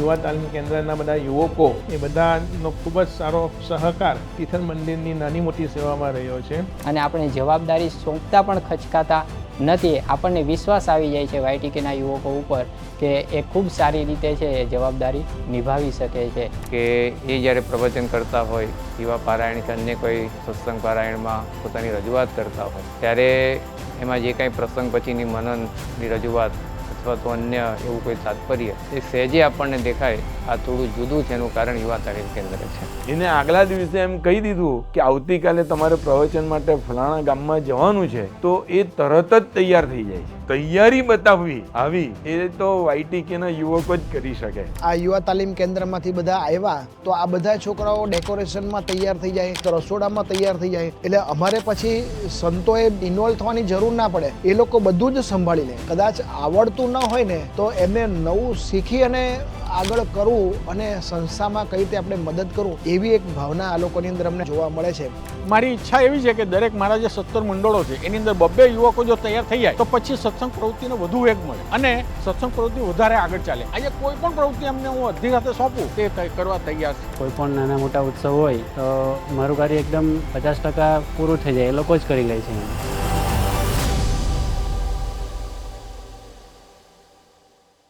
યુવા તાલીમ કેન્દ્રના બધા યુવકો એ બધાનો ખૂબ જ સારો સહકાર તિથલ મંદિરની નાની મોટી સેવામાં રહ્યો છે અને આપણે જવાબદારી સોંપતા પણ ખચકાતા નથી. આપણને વિશ્વાસ આવી જાય છે YTKના યુવકો ઉપર કે એ ખૂબ સારી રીતે છે એ જવાબદારી નિભાવી શકે છે. કે એ જ્યારે પ્રવચન કરતા હોય યુવા પારાયણ કે અન્ય કોઈ સત્સંગ પારાયણમાં પોતાની રજૂઆત કરતા હોય ત્યારે એમાં જે કાંઈ પ્રસંગ પછીની મનનની રજૂઆત અથવા તો અન્ય એવું કોઈ તાત્પર્ય એ સહેજે આપણને દેખાય આ થોડું જુદું છે. એનું કારણ યુવા તાલીમ કેન્દ્ર છે. એને આગલા દિવસે એમ કહી દીધું કે આવતીકાલે તમારે પ્રવચન માટે ફલાણા ગામમાં જવાનું છે તો એ તરત જ તૈયાર થઈ જાય છે. તૈયારી બતાવવી આવી એ તો YTKના યુવકો જ કરી શકે. આ યુવા તાલીમ કેન્દ્રમાંથી બધા આવ્યા તો આ બધા છોકરાઓ ડેકોરેશનમાં તૈયાર થઈ જાય, રસોડામાં તૈયાર થઈ જાય, એટલે અમારે પછી સંતોએ ઇન્વોલ્વ થવાની જરૂર ના પડે. એ લોકો બધું જ સંભાળી લે. કદાચ આવડતું ન હોય ને તો એમને નવું શીખી અને આગળ કરવું અને સંસ્થામાં કઈ રીતે આપણે મદદ કરવું એવી એક ભાવના આ લોકોની અંદર અમને જોવા મળે છે. મારી ઈચ્છા એવી છે કે દરેક મારા જે 17 મંડળો છે એની અંદર 2 યુવકો જો તૈયાર થઈ જાય તો પછી સત્સંગ પ્રવૃત્તિને વધુ વેગ મળે અને સત્સંગ પ્રવૃત્તિ વધારે આગળ ચાલે. આજે કોઈ પણ પ્રવૃત્તિ અમને હું અધ્યક્ષ હાથે સોંપું તે કરવા તૈયાર છે. કોઈ પણ નાના મોટા ઉત્સવ હોય તો મારું કાર્ય એકદમ 50% પૂરું થઈ જાય, એ લોકો જ કરી લે છે.